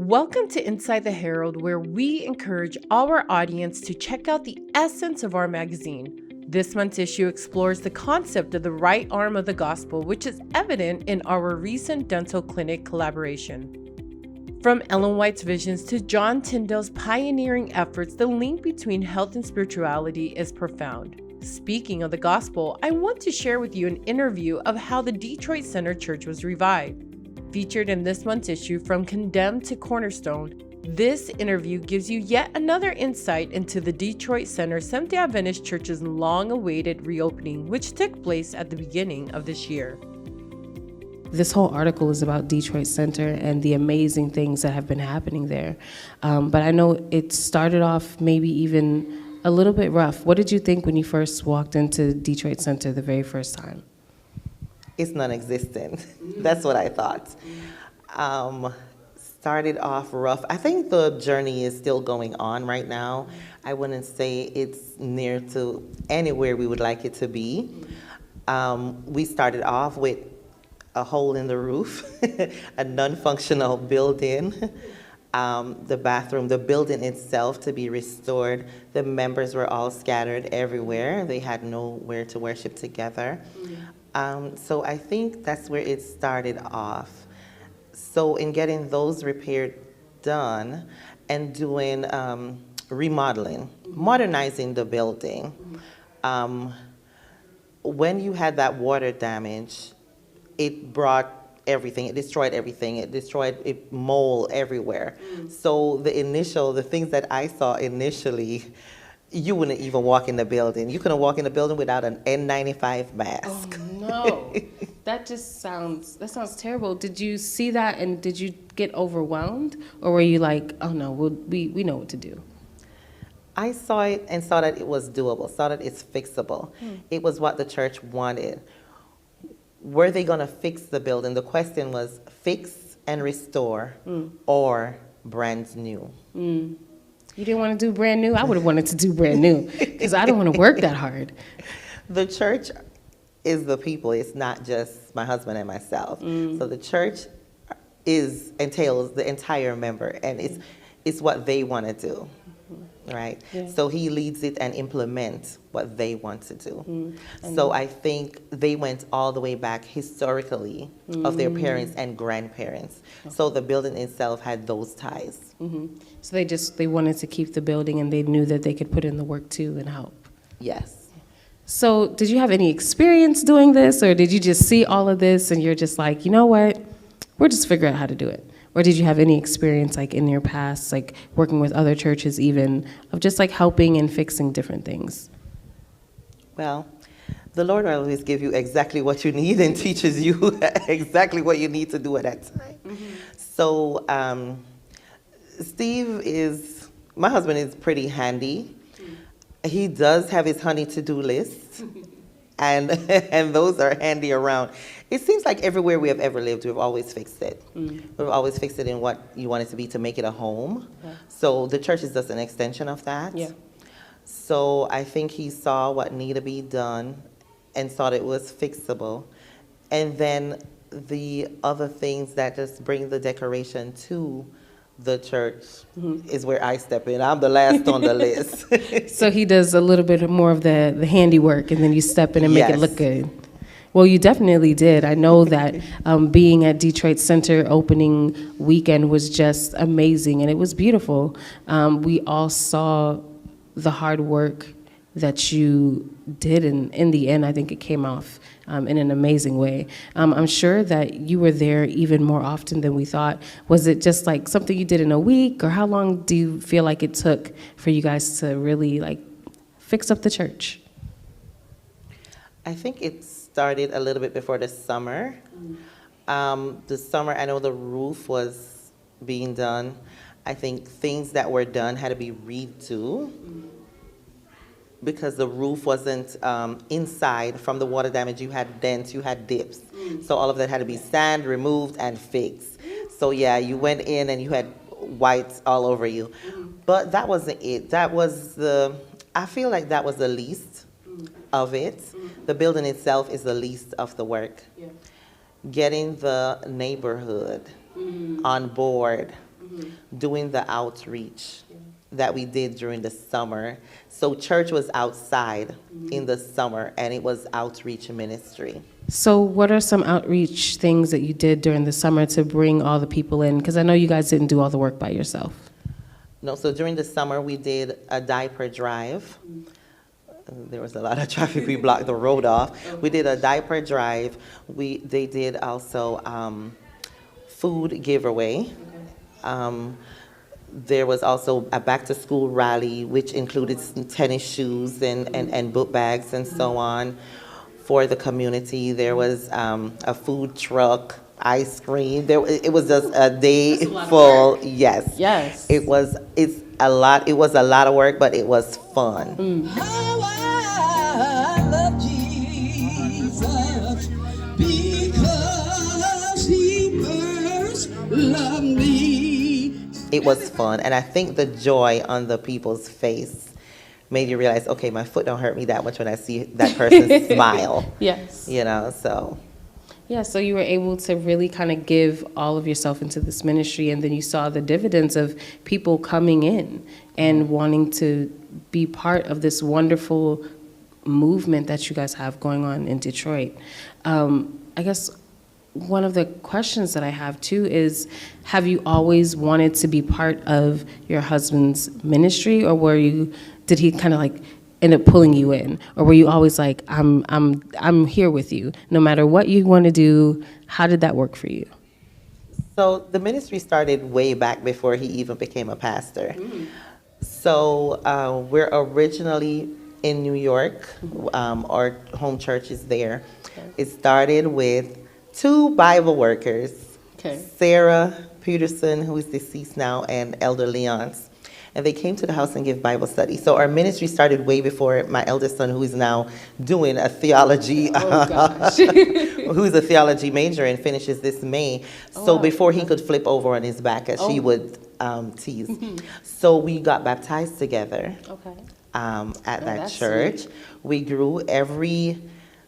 Welcome to Inside the Herald, where we encourage our audience to check out the essence of our magazine. This month's issue explores the concept of the right arm of the gospel, which is evident in our recent dental clinic collaboration. From Ellen White's visions to John Tyndale's pioneering efforts, the link between health and spirituality is profound. Speaking of the gospel, I want to share with you an interview of how the Detroit Center Church was revived. Featured in this month's issue, From Condemned to Cornerstone, this interview gives you yet another insight into the Detroit Center Seventh-day Adventist Church's long-awaited reopening, which took place at the beginning of this year. This whole article is about Detroit Center and the amazing things that have been happening there. But I know it started off maybe even a little bit rough. What did you think when you first walked into Detroit Center the very first time? It's non-existent. That's what I thought. Started off rough. I think the journey is still going on right now. I wouldn't say it's near to anywhere we would like it to be. We started off with a hole in the roof, a non-functional building, the bathroom, the building itself to be restored. The members were all scattered everywhere. They had nowhere to worship together. So I think that's where it started off. So in getting those repairs done and doing remodeling, modernizing the building, when you had that water damage, it brought everything. It destroyed everything. It mold everywhere. So the things that I saw initially, you wouldn't even walk in the building. You couldn't walk in the building without an N95 mask. Oh no, that sounds terrible. Did you see that and did you get overwhelmed, or were you like, oh no, we know what to do? I saw it and saw that it was doable. Saw that it's fixable. It was what the church wanted. Were they going to fix the building? The question was fix and restore or brand new. You didn't want to do brand new? I would have wanted to do brand new because I don't want to work that hard. The church is the people. It's not just my husband and myself. So the church entails the entire member, and it's what they want to do, right? Yeah. So he leads it and implements what they want to do. So I think they went all the way back historically of their parents and grandparents. Okay. So the building itself had those ties. So they wanted to keep the building, and they knew that they could put in the work too and help. Yes. So did you have any experience doing this, or did you just see all of this and you're just like, you know what, we'll just figure out how to do it? Or did you have any experience like in your past, like working with other churches even, of just like helping and fixing different things? Well, the Lord will always give you exactly what you need and teaches you exactly what you need to do at that time. So my husband is pretty handy. He does have his honey to-do list, and those are handy around. It seems like everywhere we have ever lived, we've always fixed it. We've always fixed it in what you want it to be to make it a home. Yeah. So the church is just an extension of that. Yeah. So I think he saw what needed to be done and thought it was fixable. And then the other things that just bring the decoration to the church is where I step in. I'm the last on the list. So he does a little bit more of the handiwork, and then you step in and make it look good. Well, you definitely did. I know that being at Detroit Center opening weekend was just amazing, and it was beautiful. We all saw the hard work that you did, and in the end, I think it came off in an amazing way. I'm sure that you were there even more often than we thought. Was it just like something you did in a week, or how long do you feel like it took for you guys to really like fix up the church? I think it started a little bit before the summer. The summer, I know the roof was being done. I think things that were done had to be redo because the roof wasn't inside from the water damage. You had dents, you had dips. So all of that had to be sand, removed, and fixed. So yeah, you went in and you had whites all over you. But that wasn't it. I feel like that was the least of it. The building itself is the least of the work. Getting the neighborhood on board doing the outreach that we did during the summer. So church was outside in the summer, and it was outreach ministry. So what are some outreach things that you did during the summer to bring all the people in? Because I know you guys didn't do all the work by yourself. No, so during the summer, we did a diaper drive. There was a lot of traffic. We blocked the road off. We did a diaper drive. They did also food giveaway. There was also a back-to-school rally, which included some tennis shoes and book bags and so on for the community. There was a food truck, ice cream. It was just a day full. Yes. Yes. It was a lot of work, but it was fun. How I love Jesus because he first loved me. It was fun, and I think the joy on the people's face made you realize, okay, my foot don't hurt me that much when I see that person smile. Yes. So. Yeah, so you were able to really kind of give all of yourself into this ministry, and then you saw the dividends of people coming in and wanting to be part of this wonderful movement that you guys have going on in Detroit. I guess one of the questions that I have too is, have you always wanted to be part of your husband's ministry, or did he kind of like end up pulling you in, or were you always like, I'm here with you no matter what you want to do? How did that work for you? So the ministry started way back before he even became a pastor. So we're originally in New York. Our home church is there. Okay. It started with 2 Bible workers, Sarah Peterson, who is deceased now, and Elder Leonce. And they came to the house and gave Bible study. So our ministry started way before my eldest son, who is now doing a theology, who's a theology major and finishes this May. So before he could flip over on his back, as she would tease. So we got baptized together at that church. Sweet. We grew every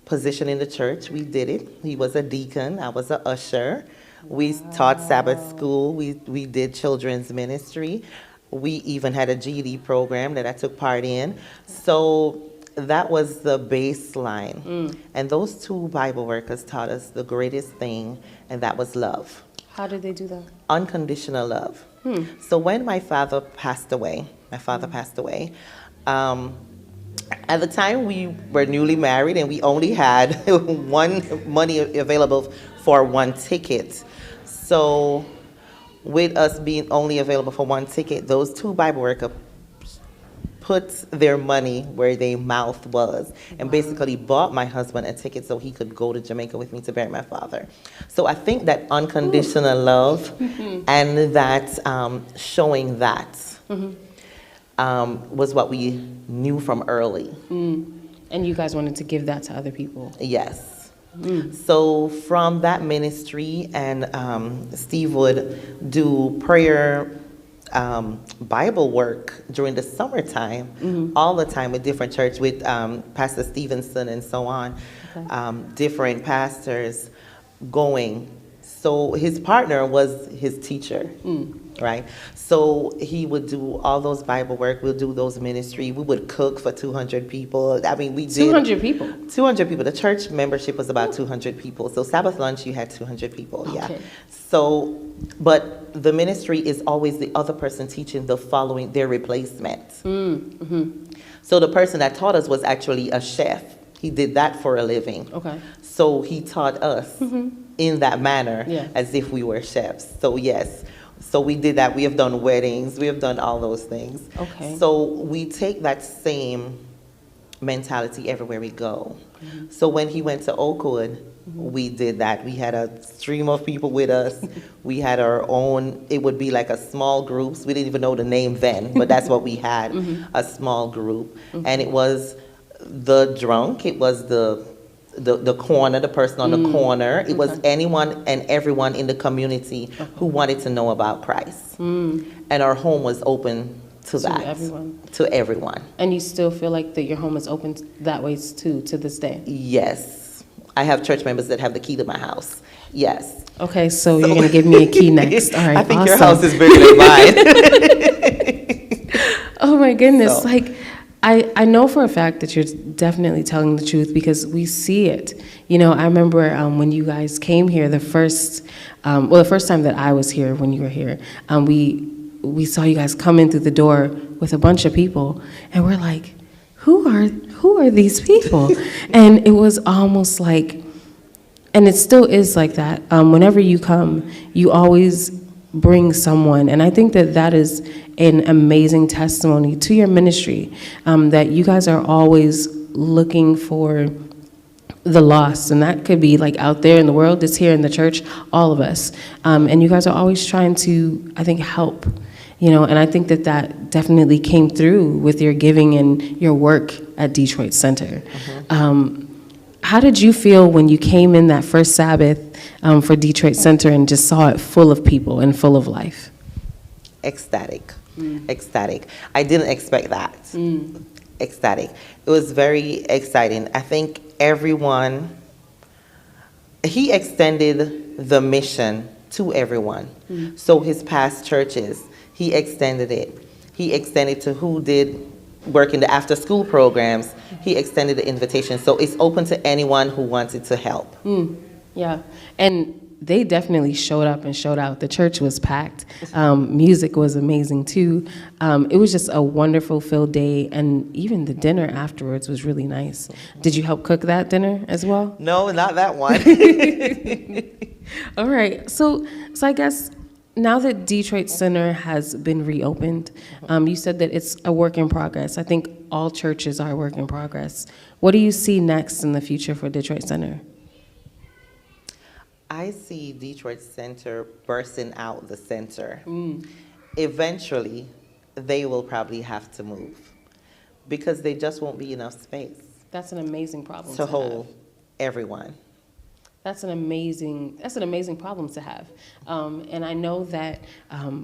position in the church. We did it. He was a deacon. I was an usher. We taught Sabbath school. We did children's ministry. We even had a GED program that I took part in. So that was the baseline. And those 2 Bible workers taught us the greatest thing, and that was love. How did they do that? Unconditional love. So when my father passed away, at the time we were newly married, and we only had money available for 1 ticket. So with us being only available for 1 ticket, those 2 Bible workers put their money where their mouth was, and basically bought my husband a ticket so he could go to Jamaica with me to bury my father. So I think that unconditional love and that showing that was what we knew from early. And you guys wanted to give that to other people? Yes. So from that ministry, and Steve would do prayer, Bible work during the summertime, all the time with different church, with Pastor Stevenson and so on, different pastors going. So his partner was his teacher, right? So he would do all those Bible work. We'll do those ministry. We would cook for 200 people. I mean, we did 200 people. 200 people. The church membership was about 200 people. So Sabbath lunch, you had 200 people. Okay. Yeah. So, but the ministry is always the other person teaching the following, their replacement. So the person that taught us was actually a chef. He did that for a living. Okay. So he taught us in that manner, as if we were chefs. So yes, so we did that. We have done weddings. We have done all those things. Okay. So we take that same mentality everywhere we go. So when he went to Oakwood, we did that. We had a stream of people with us. We had our own, it would be like a small groups. We didn't even know the name then, but that's what we had, a small group. And it was the drunk, it was the corner, the person on the corner. It was anyone and everyone in the community who wanted to know about Christ. And our home was open to that. To everyone. And you still feel like that your home is open that way too, to this day? Yes. I have church members that have the key to my house. Yes. Okay, so you're going to give me a key next. All right, I think awesome. your house is bigger than mine. Oh my goodness. So. Like, I know for a fact that you're definitely telling the truth because we see it. You know, I remember when you guys came here the first time that I was here, when you were here, we saw you guys come in through the door with a bunch of people, and we're like, who are these people? And it was almost like, and it still is like that. Whenever you come, you always bring someone, and I think that that is an amazing testimony to your ministry, that you guys are always looking for the lost, and that could be like out there in the world, it's here in the church, all of us, and you guys are always trying to, I think, help, you know, and I think that that definitely came through with your giving and your work at Detroit Center. How did you feel when you came in that first Sabbath for Detroit Center and just saw it full of people and full of life? Ecstatic. Ecstatic. I didn't expect that. Ecstatic. It was very exciting. I think everyone, he extended the mission to everyone. So his past churches, he extended it. He extended to who did work in the after-school programs. He extended the invitation. So it's open to anyone who wanted to help. Yeah, and they definitely showed up and showed out. The church was packed. Music was amazing too. It was just a wonderful filled day, and even the dinner afterwards was really nice. Did you help cook that dinner as well? No, not that one. All right, so I guess now that Detroit Center has been reopened, you said that it's a work in progress. I think all churches are a work in progress. What do you see next in the future for Detroit Center? I see Detroit Center bursting out the center. Eventually, they will probably have to move because there just won't be enough space That's an amazing problem to have. hold everyone. That's an amazing problem to have. And I know that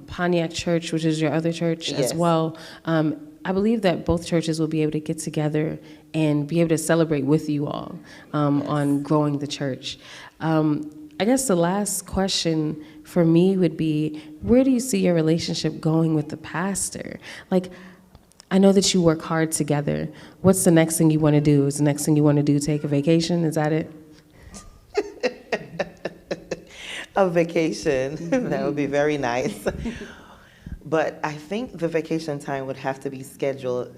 Pontiac Church, which is your other church as Yes. well, I believe that both churches will be able to get together and be able to celebrate with you all on growing the church. I guess the last question for me would be, where do you see your relationship going with the pastor? Like, I know that you work hard together. What's the next thing you want to do? Is the next thing you want to do take a vacation? Is that it? A vacation, that would be very nice. But I think the vacation time would have to be scheduled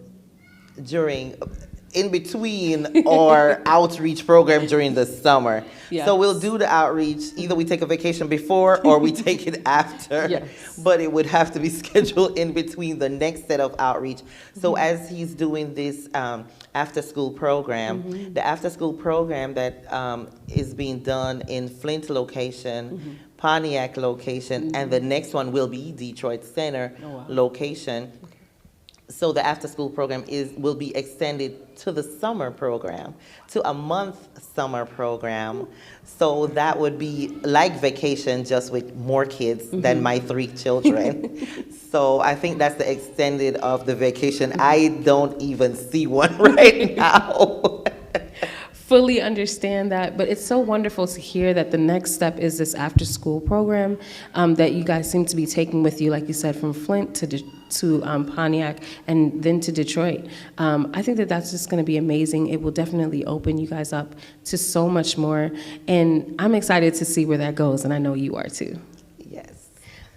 in between our outreach program during the summer. Yes. So we'll do the outreach, either we take a vacation before or we take it after. Yes. But it would have to be scheduled in between the next set of outreach. So as he's doing this after-school program, the after-school program that is being done in Flint location, Pontiac location, and the next one will be Detroit Center location. So the after-school program will be extended to the summer program, to a month summer program. So that would be like vacation, just with more kids than my 3 children. So I think that's the extended of the vacation. I don't even see one right now. Fully understand that, but it's so wonderful to hear that the next step is this after-school program that you guys seem to be taking with you, like you said, from Flint to Pontiac and then to Detroit. I think that that's just going to be amazing. It will definitely open you guys up to so much more, and I'm excited to see where that goes, and I know you are too. Yes.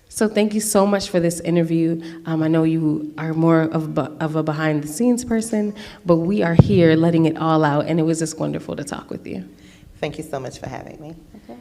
So thank you so much for this interview. I know you are more of a behind-the-scenes person, but we are here letting it all out, and it was just wonderful to talk with you. Thank you so much for having me. Okay.